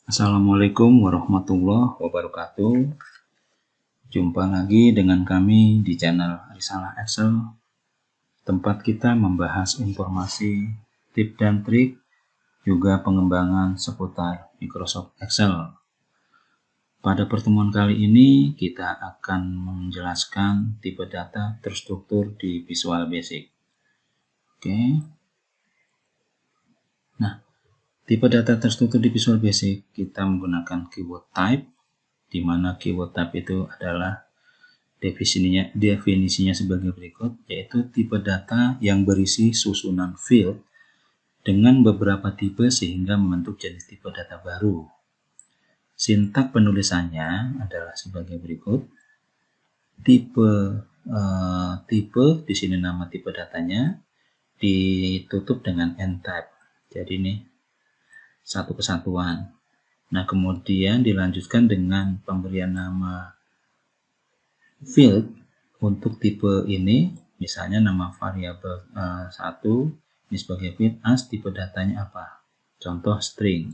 Assalamualaikum warahmatullahi wabarakatuh. Jumpa lagi dengan kami di channel Risalah Excel, tempat kita membahas informasi, tips dan trik, juga pengembangan seputar Microsoft Excel. Pada pertemuan kali ini kita akan menjelaskan tipe data terstruktur di Visual Basic. Oke. Nah, tipe data terstruktur di Visual Basic kita menggunakan keyword type, di mana keyword type itu adalah definisinya sebagai berikut, yaitu tipe data yang berisi susunan field dengan beberapa tipe sehingga membentuk jenis tipe data baru. Sintak penulisannya adalah sebagai berikut. Tipe di sini nama tipe datanya ditutup dengan end type. Jadi ini satu kesatuan. Nah, kemudian dilanjutkan dengan pemberian nama field untuk tipe ini, misalnya nama variabel 1 ini sebagai field as, tipe datanya apa? Contoh string.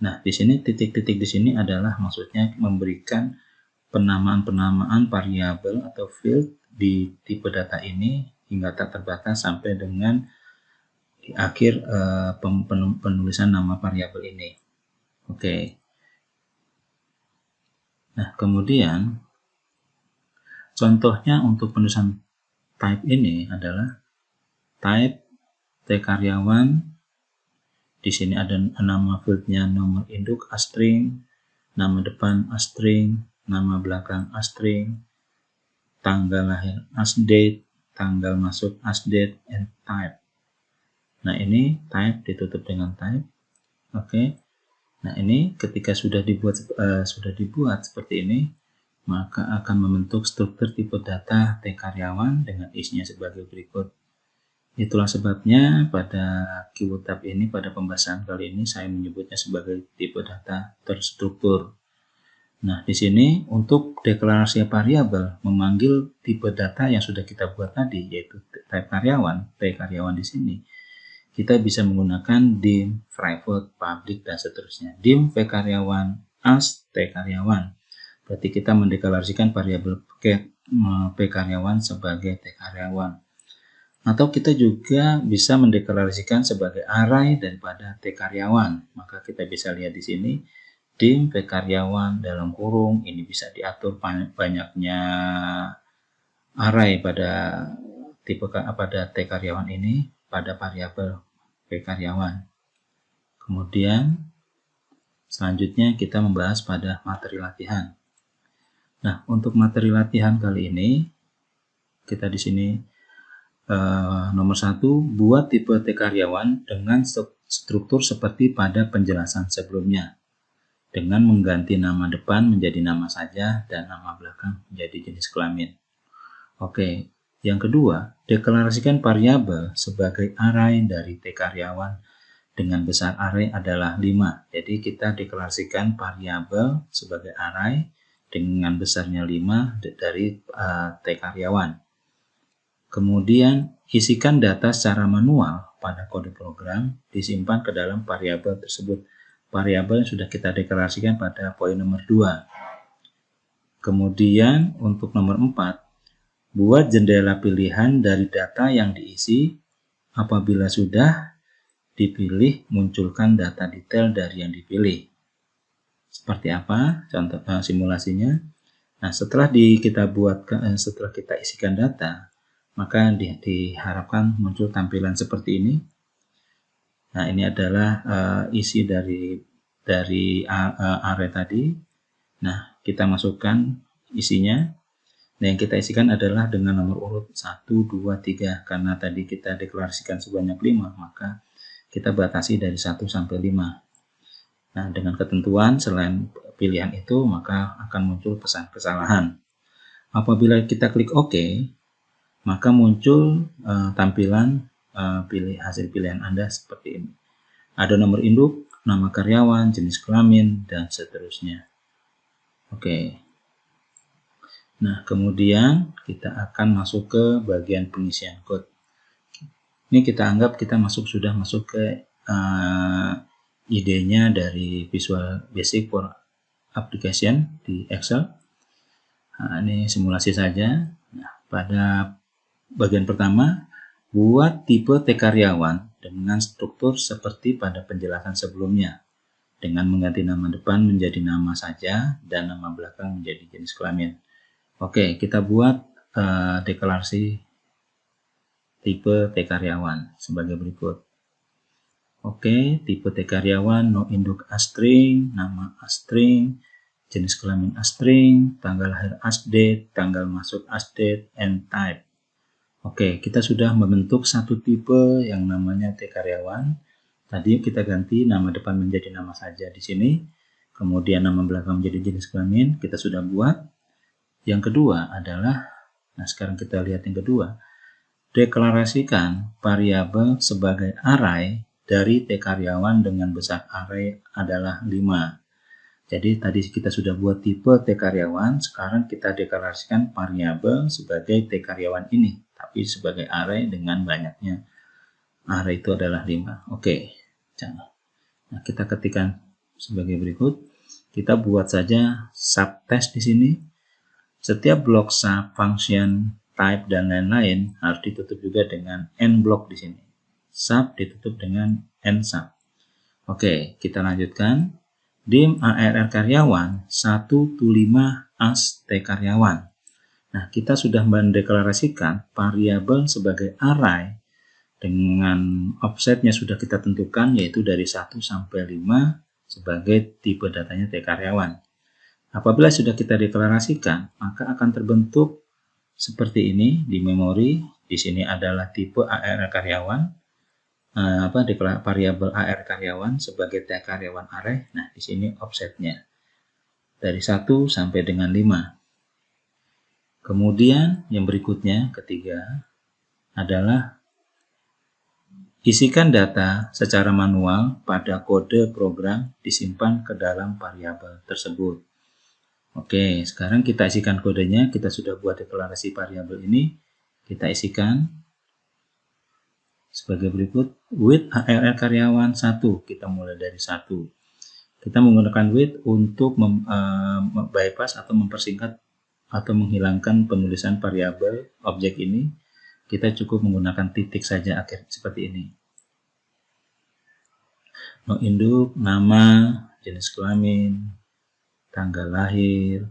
Nah, di sini titik-titik di sini adalah maksudnya memberikan penamaan variabel atau field di tipe data ini hingga tak terbatas sampai dengan di akhir penulisan nama variabel ini. Oke. Nah, kemudian contohnya untuk penulisan type ini adalah type T-karyawan. Di sini ada nama fieldnya nomor induk string, nama depan string, nama belakang string, tanggal lahir date, tanggal masuk date, and type. Nah, ini type ditutup dengan type. Oke. Nah, ini ketika sudah dibuat seperti ini, maka akan membentuk struktur tipe data T-karyawan dengan isinya sebagai berikut. Itulah sebabnya pada keyword type ini, pada pembahasan kali ini saya menyebutnya sebagai tipe data terstruktur. Nah, di sini untuk deklarasi variabel memanggil tipe data yang sudah kita buat tadi, yaitu type karyawan, T-karyawan di sini. Kita bisa menggunakan dim, private, public, dan seterusnya. Dim P-karyawan as T-karyawan. Berarti kita mendeklarasikan variabel P-karyawan sebagai T-karyawan. Atau kita juga bisa mendeklarasikan sebagai array daripada T-karyawan. Maka kita bisa lihat di sini, dim P-karyawan dalam kurung, ini bisa diatur banyaknya array pada T-karyawan ini pada variabel P-karyawan. Kemudian selanjutnya kita membahas pada materi latihan. Nah, untuk materi latihan kali ini kita di sini nomor 1, buat tipe T-karyawan dengan struktur seperti pada penjelasan sebelumnya, dengan mengganti nama depan menjadi nama saja dan nama belakang menjadi jenis kelamin. Oke. Yang kedua, deklarasikan variabel sebagai array dari T-karyawan dengan besar array adalah 5. Jadi kita deklarasikan variabel sebagai array dengan besarnya 5 dari T-karyawan. Kemudian isikan data secara manual pada kode program, disimpan ke dalam variabel tersebut. Variabel yang sudah kita deklarasikan pada poin nomor 2. Kemudian untuk nomor 4, buat jendela pilihan dari data yang diisi. Apabila sudah dipilih, munculkan data detail dari yang dipilih. Seperti apa contoh simulasinya? Nah, setelah kita isikan data, maka diharapkan muncul tampilan seperti ini. Nah, ini adalah isi dari array tadi. Nah, kita masukkan isinya. Nah, yang kita isikan adalah dengan nomor urut 1, 2, 3. Karena tadi kita deklarasikan sebanyak 5, maka kita batasi dari 1 sampai 5. Nah, dengan ketentuan selain pilihan itu, maka akan muncul pesan kesalahan. Apabila kita klik OK, maka muncul tampilan hasil pilihan Anda seperti ini. Ada nomor induk, nama karyawan, jenis kelamin, dan seterusnya. Oke. Nah, kemudian kita akan masuk ke bagian pengisian code. Ini kita anggap kita sudah masuk ke idenya dari Visual Basic for Application di Excel. Nah, ini simulasi saja. Nah, pada bagian pertama, buat tipe T karyawan dengan struktur seperti pada penjelasan sebelumnya, dengan mengganti nama depan menjadi nama saja dan nama belakang menjadi jenis kelamin. Oke, kita buat deklarasi tipe T karyawan sebagai berikut. Oke, tipe T karyawan, no induk astring, nama astring, jenis kelamin astring, tanggal lahir asdate, tanggal masuk asdate, and type. Oke, kita sudah membentuk satu tipe yang namanya T karyawan. Tadi kita ganti nama depan menjadi nama saja di sini. Kemudian nama belakang menjadi jenis kelamin, kita sudah buat. Yang kedua adalah, nah sekarang kita lihat yang kedua, deklarasikan variabel sebagai array dari T karyawan dengan besar array adalah 5. Jadi tadi kita sudah buat tipe T karyawan, sekarang kita deklarasikan variabel sebagai T karyawan ini, tapi sebagai array dengan banyaknya array itu adalah 5. Oke, nah kita ketikkan sebagai berikut. Kita buat saja subtest di sini. Setiap blok sub, function, type, dan lain-lain harus ditutup juga dengan end block di sini. Sub ditutup dengan end sub. Oke, kita lanjutkan. Dim ARR karyawan 1 to 5 as T karyawan. Nah, kita sudah mendeklarasikan variabel sebagai array dengan offsetnya sudah kita tentukan, yaitu dari 1 sampai 5 sebagai tipe datanya T karyawan. Apabila sudah kita deklarasikan, maka akan terbentuk seperti ini di memori. Di sini adalah tipe ARR karyawan, variabel ARR karyawan sebagai T karyawan array. Nah, di sini offsetnya dari 1 sampai dengan 5. Kemudian yang berikutnya, ketiga, adalah isikan data secara manual pada kode program disimpan ke dalam variabel tersebut. Oke, sekarang kita isikan kodenya. Kita sudah buat deklarasi variabel ini. Kita isikan sebagai berikut. With ARR karyawan 1. Kita mulai dari 1. Kita menggunakan with untuk bypass atau mempersingkat atau menghilangkan penulisan variabel objek ini. Kita cukup menggunakan titik saja akhir seperti ini. No induk, nama, jenis kelamin, tanggal lahir,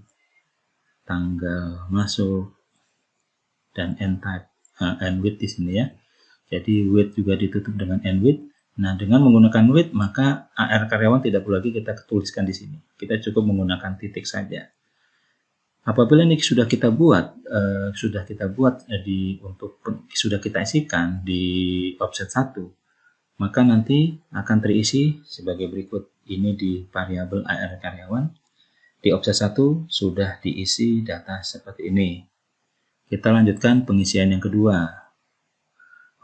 tanggal masuk, dan end type, end width di sini ya. Jadi width juga ditutup dengan end width. Nah, dengan menggunakan width maka AR karyawan tidak perlu lagi kita tuliskan di sini. Kita cukup menggunakan titik saja. Apabila ini sudah kita buat, sudah kita isikan di offset 1, maka nanti akan terisi sebagai berikut. Ini di variabel AR karyawan. Di offset 1 sudah diisi data seperti ini. Kita lanjutkan pengisian yang kedua.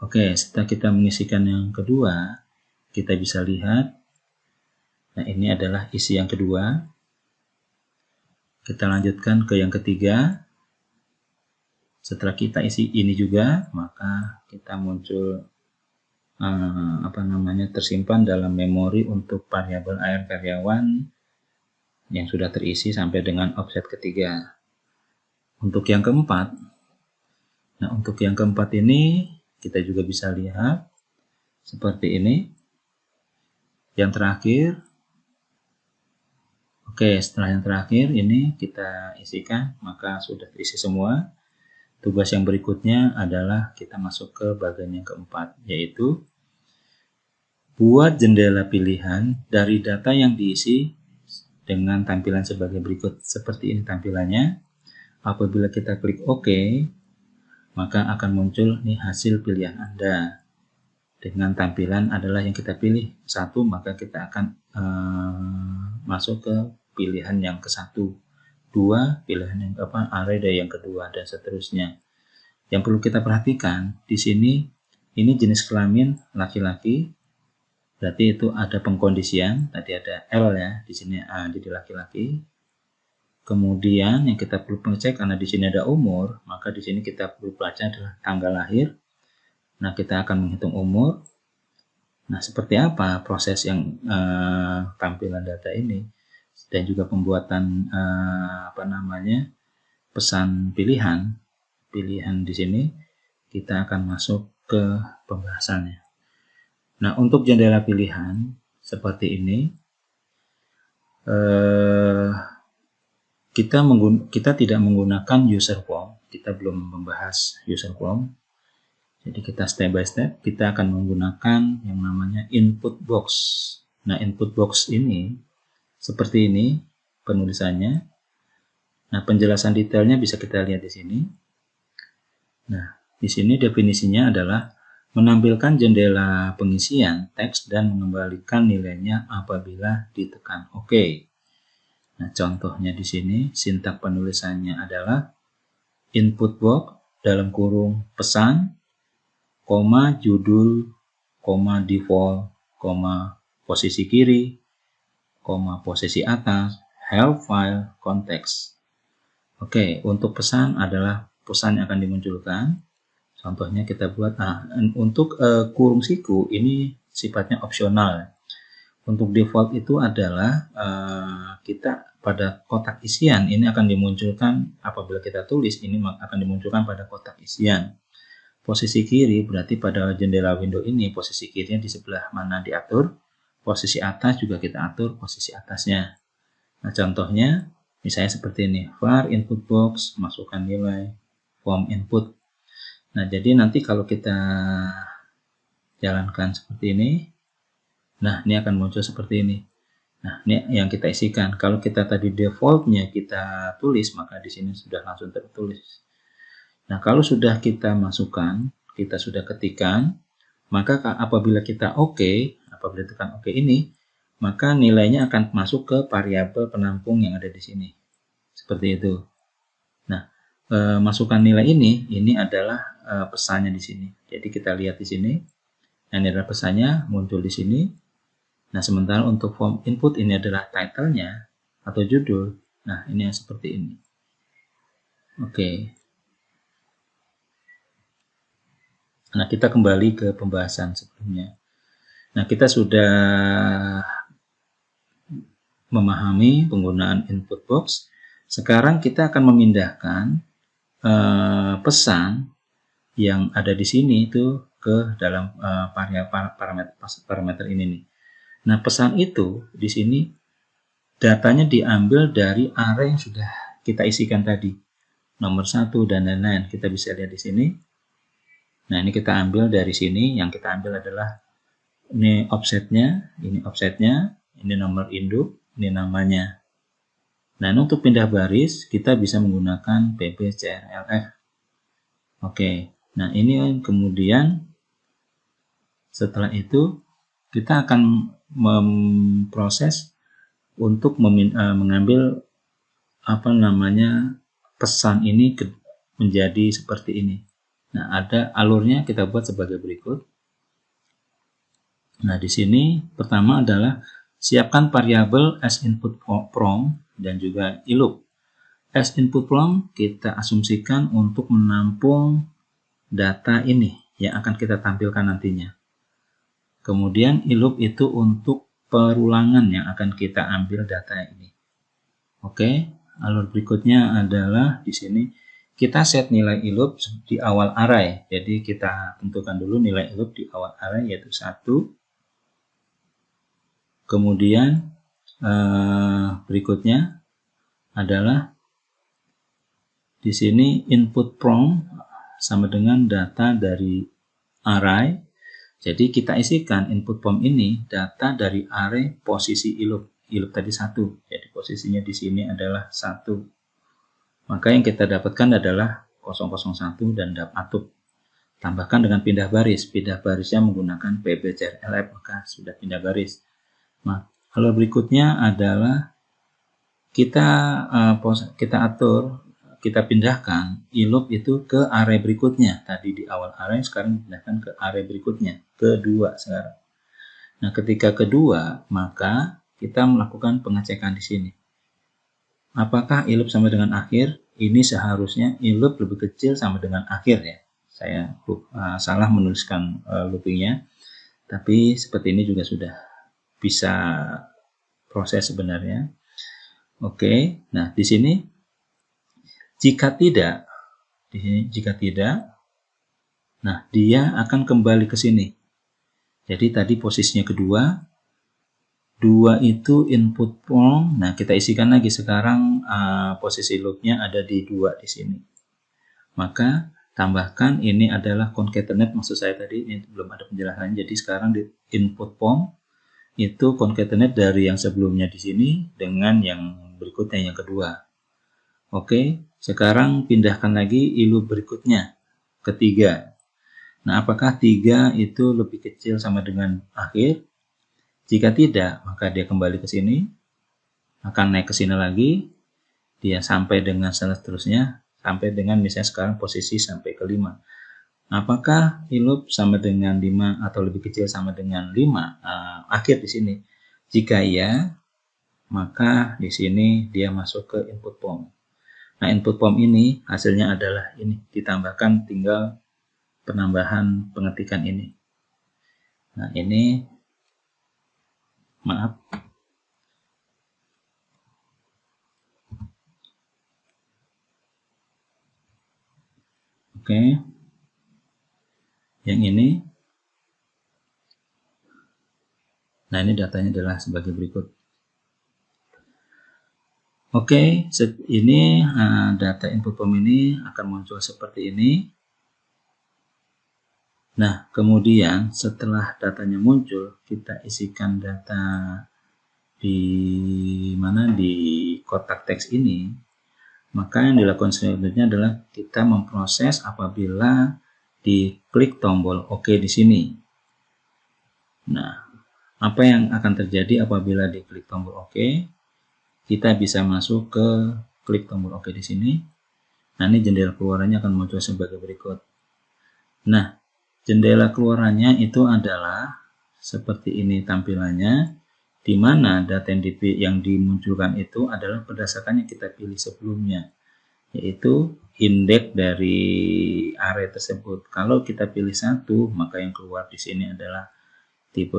Oke, setelah kita mengisikan yang kedua, kita bisa lihat. Nah, ini adalah isi yang kedua. Kita lanjutkan ke yang ketiga. Setelah kita isi ini juga, maka kita muncul tersimpan dalam memori untuk variabel AR karyawan yang sudah terisi sampai dengan offset ketiga. Untuk yang keempat, ini kita juga bisa lihat seperti ini. Yang terakhir, oke, setelah yang terakhir ini kita isikan, maka sudah terisi semua. Tugas yang berikutnya adalah kita masuk ke bagian yang keempat, yaitu buat jendela pilihan dari data yang diisi dengan tampilan sebagai berikut. Seperti ini tampilannya. Apabila kita klik OK, maka akan muncul nih hasil pilihan Anda. Dengan tampilan adalah yang kita pilih 1, maka kita akan masuk ke pilihan yang ke-1. 2, pilihan yang array dari yang kedua, dan seterusnya. Yang perlu kita perhatikan di sini, ini jenis kelamin laki-laki. Berarti itu ada pengkondisian, tadi ada L ya, di sini A jadi laki-laki. Kemudian yang kita perlu cek karena di sini ada umur, maka di sini kita perlu baca adalah tanggal lahir. Nah, kita akan menghitung umur. Nah, seperti apa proses yang tampilan data ini dan juga pembuatan pesan pilihan di sini, kita akan masuk ke pembahasannya. Nah, untuk jendela pilihan seperti ini, kita tidak menggunakan user form. Kita belum membahas user form. Jadi kita step by step, kita akan menggunakan yang namanya input box. Nah, input box ini seperti ini penulisannya. Nah, penjelasan detailnya bisa kita lihat di sini. Nah, di sini definisinya adalah menampilkan jendela pengisian teks dan mengembalikan nilainya apabila ditekan OK. Nah, contohnya di sini sintak penulisannya adalah input box dalam kurung pesan, koma judul, koma default, koma posisi kiri, koma posisi atas, help file, konteks. Oke, untuk pesan adalah pesan yang akan dimunculkan. Contohnya kita buat, untuk kurung siku ini sifatnya opsional. Untuk default itu adalah kita pada kotak isian ini akan dimunculkan apabila kita tulis, ini akan dimunculkan pada kotak isian. Posisi kiri berarti pada jendela window ini posisi kirinya di sebelah mana diatur, posisi atas juga kita atur posisi atasnya. Nah, contohnya misalnya seperti ini, var input box, masukkan nilai, form input. Nah, jadi nanti kalau kita jalankan seperti ini, nah ini akan muncul seperti ini. Nah, ini yang kita isikan. Kalau kita tadi defaultnya kita tulis, maka di sini sudah langsung tertulis. Nah, kalau sudah kita masukkan, kita sudah ketikkan, maka apabila kita apabila tekan OK ini, maka nilainya akan masuk ke variabel penampung yang ada di sini. Seperti itu. Nah, masukkan nilai ini adalah pesannya di sini. Jadi kita lihat di sini. Nah, ini adalah pesannya muncul di sini. Nah, sementara untuk form input ini adalah title-nya atau judul. Nah, ini yang seperti ini. Oke. Nah, kita kembali ke pembahasan sebelumnya. Nah, kita sudah memahami penggunaan input box. Sekarang kita akan memindahkan pesan yang ada di sini itu ke dalam parameter ini nih. Nah, pesan itu di sini datanya diambil dari array yang sudah kita isikan tadi. Nomor 1 dan lain-lain. Kita bisa lihat di sini. Nah, ini kita ambil dari sini. Yang kita ambil adalah ini offsetnya, ini nomor induk, ini namanya. Nah, untuk pindah baris kita bisa menggunakan pbcrlf. Oke. Nah, ini kemudian setelah itu kita akan memproses untuk mengambil pesan ini menjadi seperti ini. Nah, ada alurnya kita buat sebagai berikut. Nah, di sini pertama adalah siapkan variabel as input prompt dan juga iloop. As input prompt kita asumsikan untuk menampung data ini yang akan kita tampilkan nantinya. Kemudian iloop itu untuk perulangan yang akan kita ambil data ini. Oke, alur berikutnya adalah di sini kita set nilai iloop di awal array. Jadi kita tentukan dulu nilai iloop di awal array yaitu 1. Kemudian berikutnya adalah di sini input prompt sama dengan data dari array. Jadi kita isikan input prompt ini data dari array posisi iloop. Iloop tadi 1. Jadi posisinya di sini adalah 1. Maka yang kita dapatkan adalah 001 dan atup. Tambahkan dengan pindah baris. Pindah barisnya menggunakan pbcrlf, maka sudah pindah baris. Nah, kalau berikutnya adalah kita atur, kita pindahkan iloop itu ke array berikutnya. Tadi di awal array, sekarang dipindahkan ke array berikutnya, kedua sekarang. Nah, ketika kedua, maka kita melakukan pengecekan di sini. Apakah iloop sama dengan akhir? Ini seharusnya iloop lebih kecil sama dengan akhir ya. Saya salah menuliskan loopingnya. Tapi seperti ini juga sudah bisa proses sebenarnya. Oke, nah di sini jika tidak, nah dia akan kembali ke sini. Jadi tadi posisinya kedua, 2 itu input form. Nah kita isikan lagi sekarang posisi loopnya ada di 2 di sini. Maka tambahkan ini adalah concatenate, maksud saya tadi ini belum ada penjelasannya. Jadi sekarang di input form itu concatenate dari yang sebelumnya di sini dengan yang berikutnya yang kedua. Oke, sekarang pindahkan lagi loop berikutnya ketiga. Nah, apakah 3 itu lebih kecil sama dengan akhir? Jika tidak, maka dia kembali ke sini, akan naik ke sini lagi, dia sampai dengan seterusnya, sampai dengan misalnya sekarang posisi sampai ke 5. Apakah loop sama dengan 5 atau lebih kecil sama dengan 5 akhir di sini? Jika iya, maka di sini dia masuk ke input form. Nah, input form ini hasilnya adalah ini, ditambahkan tinggal penambahan pengetikan ini. Nah, ini maaf. Oke. Yang ini. Nah, ini datanya adalah sebagai berikut. Oke, ini data input form ini akan muncul seperti ini. Nah, kemudian setelah datanya muncul, kita isikan data di mana di kotak teks ini. Maka yang dilakukan selanjutnya adalah kita memproses apabila diklik tombol OK di sini. Nah, apa yang akan terjadi apabila diklik tombol OK? Kita bisa masuk ke klik tombol OK di sini. Nah, ini jendela keluarannya akan muncul sebagai berikut. Nah, jendela keluarannya itu adalah seperti ini tampilannya, di mana data yang dimunculkan itu adalah berdasarkan yang kita pilih sebelumnya, yaitu indeks dari array tersebut. Kalau kita pilih 1, maka yang keluar di sini adalah tipe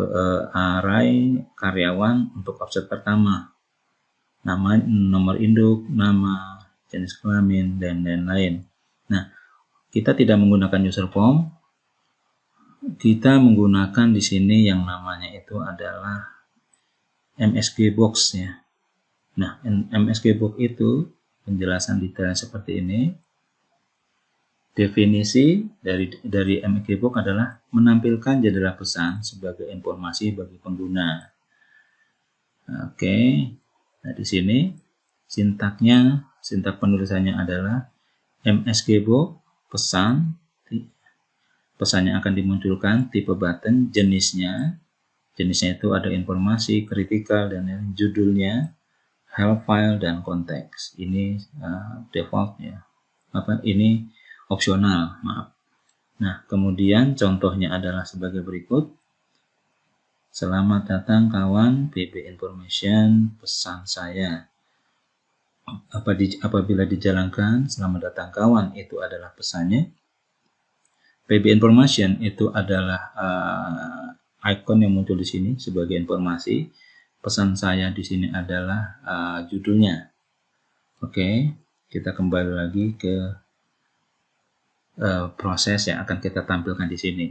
array karyawan untuk offset pertama. Nama, nomor induk, nama, jenis kelamin, dan lain-lain. Nah, kita tidak menggunakan user form, kita menggunakan di sini yang namanya itu adalah MSG box ya. Nah, MSG box itu penjelasan detailnya seperti ini. Definisi dari MSG box adalah menampilkan jendela pesan sebagai informasi bagi pengguna. Oke. Nah, di sini sintak penulisannya adalah MSG box pesannya akan dimunculkan, tipe button, jenisnya itu ada informasi, kritikal, dan judulnya, help file, dan konteks. Ini default ya. Ini opsional, maaf. Nah, kemudian contohnya adalah sebagai berikut. Selamat datang kawan, PB Information, pesan saya. Apabila dijalankan, selamat datang kawan, itu adalah pesannya. PB Information itu adalah icon yang muncul di sini sebagai informasi. Pesan saya di sini adalah judulnya. Oke, kita kembali lagi ke proses yang akan kita tampilkan di sini.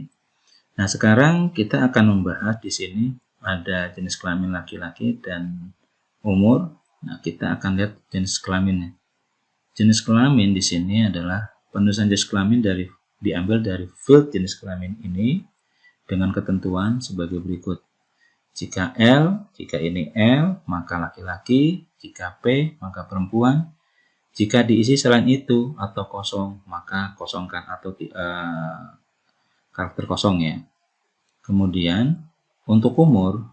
Nah, sekarang kita akan membahas di sini ada jenis kelamin laki-laki dan umur. Nah, kita akan lihat jenis kelaminnya. Jenis kelamin di sini adalah penulisan jenis kelamin diambil dari field jenis kelamin ini dengan ketentuan sebagai berikut. Jika ini L, maka laki-laki. Jika P, maka perempuan. Jika diisi selain itu atau kosong, maka kosongkan atau karakter kosong ya. Kemudian untuk umur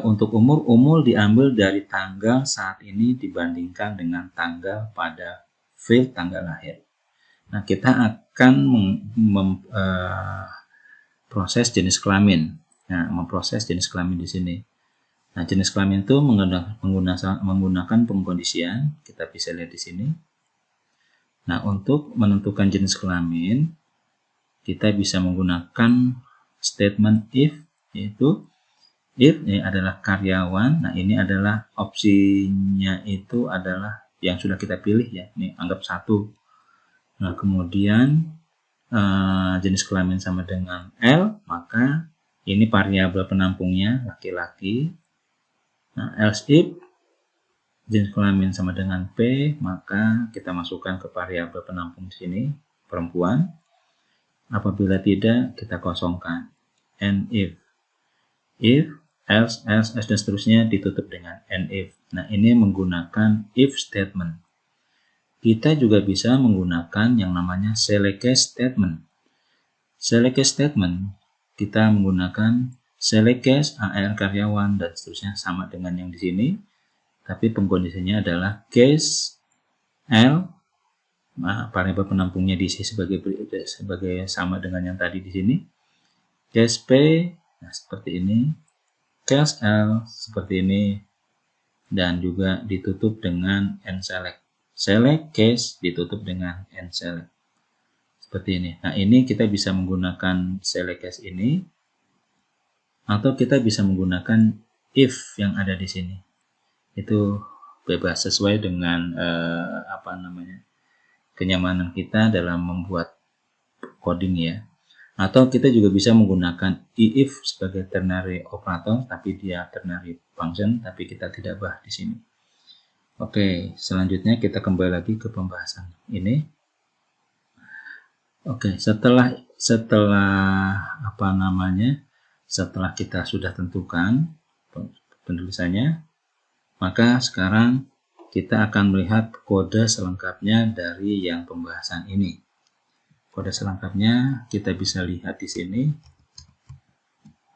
untuk umur diambil dari tanggal saat ini dibandingkan dengan tanggal pada field tanggal lahir. Nah, kita akan proses jenis kelamin. Nah, memproses jenis kelamin di sini. Nah, jenis kelamin itu menggunakan pengkondisian. Kita bisa lihat di sini. Nah, untuk menentukan jenis kelamin, kita bisa menggunakan statement if, yaitu if ini adalah karyawan. Nah, ini adalah opsinya itu adalah yang sudah kita pilih ya. Ini anggap 1. Nah, kemudian jenis kelamin sama dengan L, maka ini variabel penampungnya laki-laki. Nah, else if jenis kelamin sama dengan P, maka kita masukkan ke variabel penampung di sini perempuan. Apabila tidak, kita kosongkan. And if, else, dan seterusnya ditutup dengan and if. Nah, ini menggunakan if statement. Kita juga bisa menggunakan yang namanya select case statement. Select case statement, kita menggunakan select case AR karyawan dan seterusnya sama dengan yang di sini, tapi pengkondisinya adalah case L, variabel penampungnya diisi sebagai sama dengan yang tadi di sini. Case P, nah seperti ini. Case L seperti ini, dan juga ditutup dengan and select. Select case ditutup dengan and select. Seperti ini. Nah, ini kita bisa menggunakan select case ini, atau kita bisa menggunakan if yang ada di sini. Itu bebas sesuai dengan kenyamanan kita dalam membuat coding ya. Atau kita juga bisa menggunakan if sebagai ternary operator, tapi dia ternary function, tapi kita tidak bahas di sini. Oke, selanjutnya kita kembali lagi ke pembahasan ini. Oke, setelah kita sudah tentukan penulisannya, maka sekarang kita akan melihat kode selengkapnya dari yang pembahasan ini. Kode selengkapnya kita bisa lihat di sini.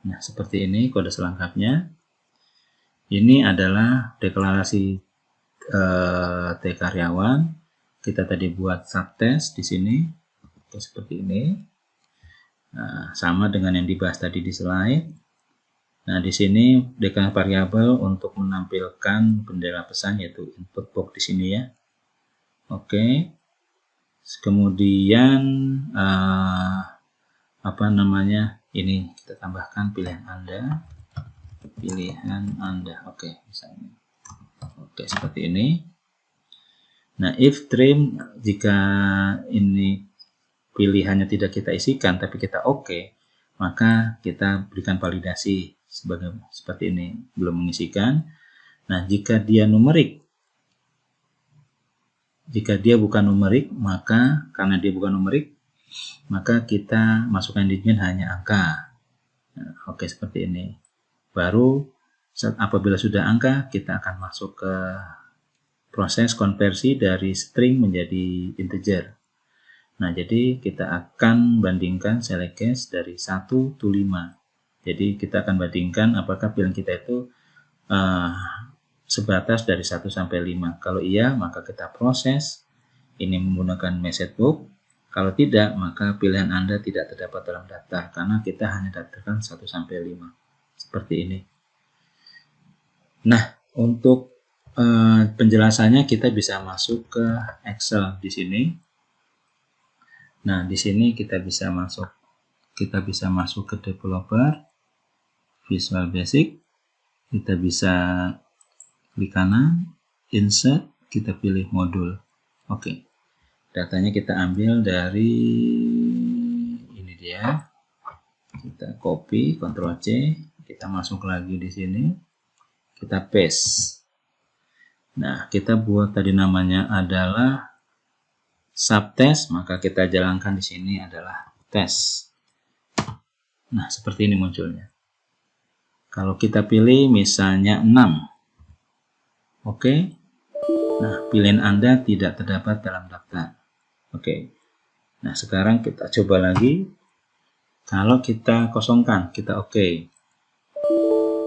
Nah, seperti ini kode selengkapnya. Ini adalah deklarasi T karyawan. Kita tadi buat subtest di sini. Oke, seperti ini. Nah, sama dengan yang dibahas tadi di slide. Nah, di sini deklarasi variabel untuk menampilkan bendera pesan, yaitu input box di sini ya. Oke. Kemudian ini kita tambahkan pilihan Anda. Oke, misalnya. Oke, seperti ini. Nah, if trim, jika ini pilihannya tidak kita isikan tapi kita oke, maka kita berikan validasi seperti ini, belum mengisikan. Nah, jika dia bukan numerik, maka karena dia bukan numerik, maka kita masukkan digit hanya angka. Nah, oke, seperti ini. Baru apabila sudah angka, kita akan masuk ke proses konversi dari string menjadi integer. Nah, jadi kita akan bandingkan select case dari 1 to 5. Jadi kita akan bandingkan apakah pilihan kita itu sebatas dari 1 sampai 5. Kalau iya, maka kita proses ini menggunakan message book. Kalau tidak, maka pilihan Anda tidak terdapat dalam daftar karena kita hanya daftarkan 1 sampai 5. Seperti ini. Nah, untuk penjelasannya kita bisa masuk ke Excel di sini. Nah, di sini kita bisa masuk ke developer, Visual Basic. Kita bisa klik kanan, insert, kita pilih modul. Oke. Datanya kita ambil dari ini dia. Kita copy, Ctrl C, kita masuk lagi di sini. Kita paste. Nah, kita buat tadi namanya adalah subtest, maka kita jalankan di sini adalah tes. Nah, seperti ini munculnya. Kalau kita pilih misalnya 6. Oke. Nah, pilihan Anda tidak terdapat dalam daftar. Oke. Nah, sekarang kita coba lagi. Kalau kita kosongkan, kita oke.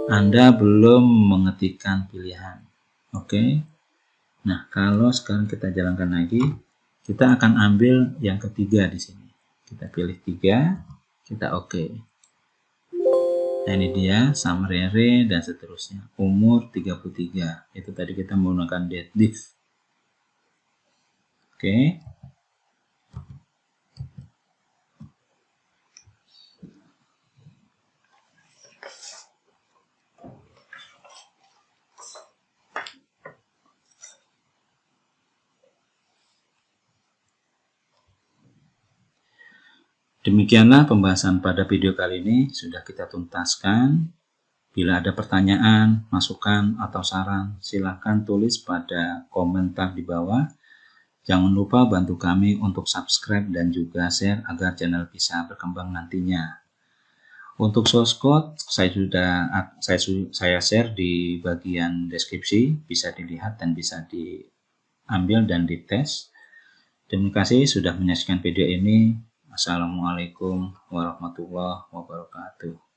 Anda belum mengetikkan pilihan. Oke. Nah, kalau sekarang kita jalankan lagi, kita akan ambil yang ketiga di sini. Kita pilih 3, kita oke. Nah, ini dia summary dan seterusnya. Umur 33. Itu tadi kita menggunakan deadlift. Oke. Demikianlah pembahasan pada video kali ini, sudah kita tuntaskan. Bila ada pertanyaan, masukan, atau saran, silakan tulis pada komentar di bawah. Jangan lupa bantu kami untuk subscribe dan juga share agar channel bisa berkembang nantinya. Untuk source code saya share di bagian deskripsi, bisa dilihat dan bisa diambil dan dites. Terima kasih sudah menyaksikan video ini. Assalamualaikum warahmatullahi wabarakatuh.